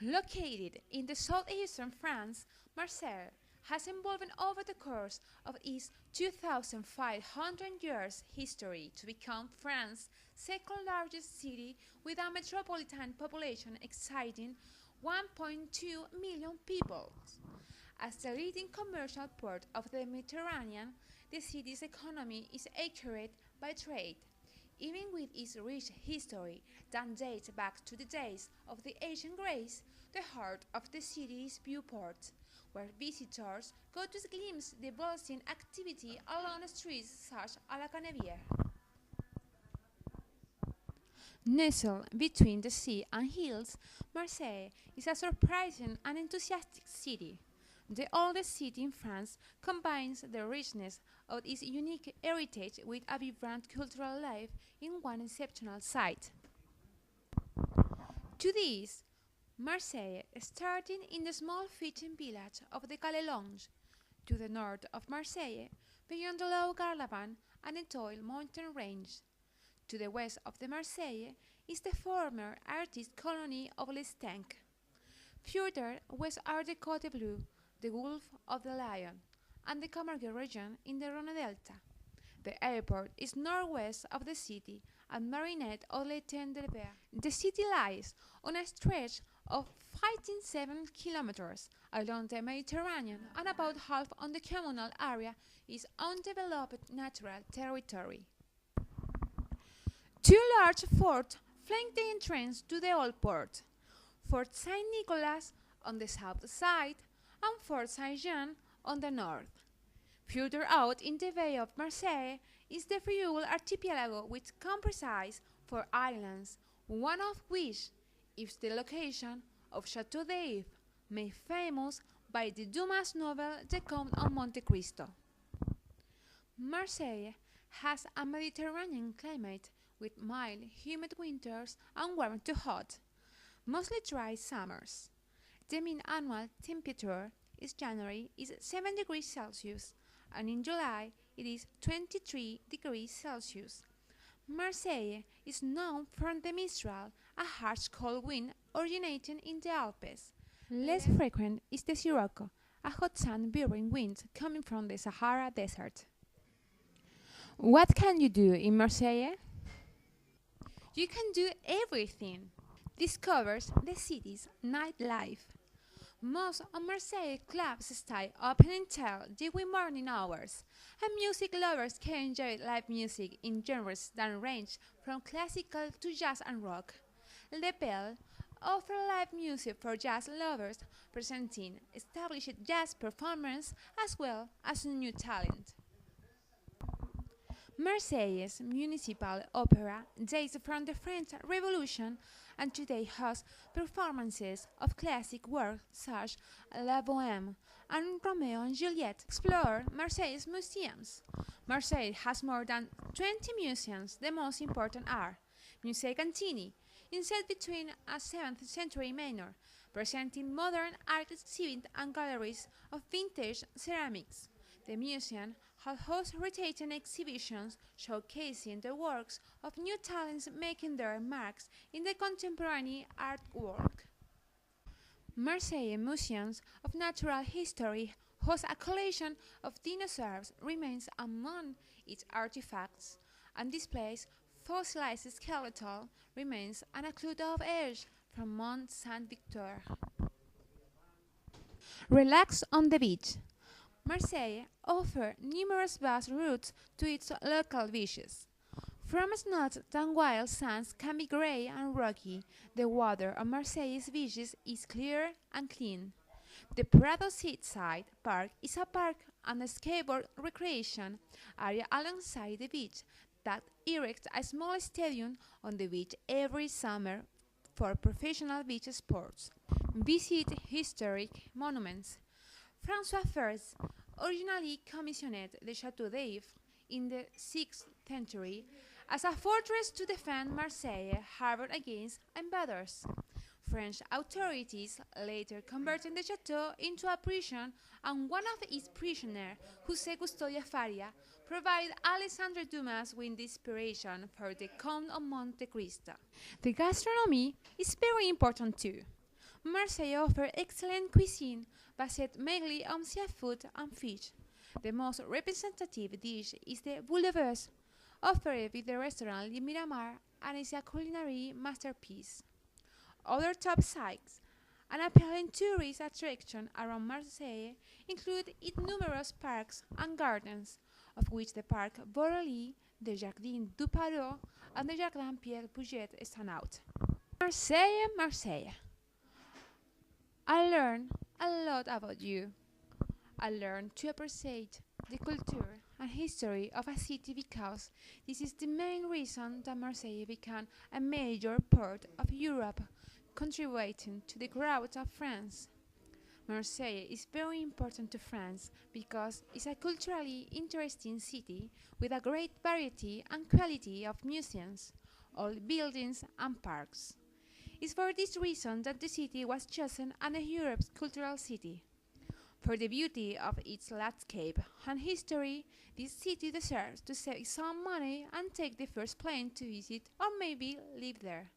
Located in the southeastern France, Marseille has evolved over the course of its 2,500 years history to become France's second largest city with a metropolitan population exceeding 1.2 million people. As the leading commercial port of the Mediterranean, the city's economy is anchored by trade. Even with its rich history that dates back to the days of the ancient Greece, the heart of the city is Viewport, where visitors go to glimpse the bustling activity along streets such as La Canebière. Nestled between the sea and hills, Marseille is a surprising and enthusiastic city. The oldest city in France combines the richness of its unique heritage with a vibrant cultural life in one exceptional site. To this, Marseille, starting in the small fishing village of the Calais-Longe, to the north of Marseille, beyond the low Garlaban and the Toil mountain range. To the west of the Marseille is the former artist colony of L'Estanque. Further west are the Côte Bleue, the Gulf of the Lion, and the Camargue region in the Rhone Delta. The airport is northwest of the city at Marinette or l'Étang-de-Berre. The city lies on a stretch of 57 kilometers along the Mediterranean, and about half of the communal area is undeveloped natural territory. Two large forts flank the entrance to the old port: Fort Saint-Nicolas on the south side and Fort Saint-Jean on the north. Further out in the Bay of Marseille is the Frioul archipelago, which comprises 4 islands, one of which is the location of Château d'If, made famous by the Dumas novel The Count of Monte Cristo. Marseille has a Mediterranean climate with mild, humid winters and warm to hot, mostly dry summers. The mean annual temperature in January is 7 degrees Celsius, and in July it is 23 degrees Celsius. Marseille is known for the Mistral, a harsh cold wind originating in the Alps. Less frequent is the Sirocco, a hot sun-bearing wind coming from the Sahara Desert. What can you do in Marseille? You can do everything. This covers the city's nightlife. Most of Marseille clubs stay open until the wee morning hours, and music lovers can enjoy live music in genres that range from classical to jazz and rock. Le Bell offers live music for jazz lovers, presenting established jazz performers as well as new talent. Marseille's municipal opera dates from the French Revolution and today hosts performances of classic works such as La Bohème and Romeo and Juliet. Explore Marseille's museums. Marseille has more than 20 museums. The most important are Musée Cantini, inset between a 7th century manor, presenting modern art exhibits and galleries of vintage ceramics. The museum has hosted rotating exhibitions showcasing the works of new talents making their marks in the contemporary art world. Marseille Museums of Natural History hosts a collection of dinosaurs remains among its artifacts and displays fossilized skeletal remains and a cloud of ash from Mont Saint-Victor. Relax on the beach. Marseille offers numerous bus routes to its local beaches. From spots that wild sands can be grey and rocky, the water on Marseille's beaches is clear and clean. The Prado Seaside Park is a park and a skateboard recreation area alongside the beach that erects a small stadium on the beach every summer for professional beach sports. Visit historic monuments. François I originally commissioned the Château d'If in the 6th century as a fortress to defend Marseille harbor against invaders. French authorities later converted the chateau into a prison, and one of its prisoners, José Custodia Faria, provided Alexandre Dumas with the inspiration for the Count of Monte Cristo. The gastronomy is very important too. Marseille offers excellent cuisine based mainly on seafood and fish. The most representative dish is the bouillabaisse, offered by the restaurant Le Miramar, and is a culinary masterpiece. Other top sites and appealing tourist attractions around Marseille include its numerous parks and gardens, of which the Parc Borrelli, the Jardin du Parot, and the Jardin Pierre Puget stand out. Marseille, Marseille. I learned a lot about you. I learned to appreciate the culture and history of a city because this is the main reason that Marseille became a major port of Europe, contributing to the growth of France. Marseille is very important to France because it's a culturally interesting city with a great variety and quality of museums, old buildings and parks. It's for this reason that the city was chosen as Europe's cultural city. For the beauty of its landscape and history, this city deserves to save some money and take the first plane to visit or maybe live there.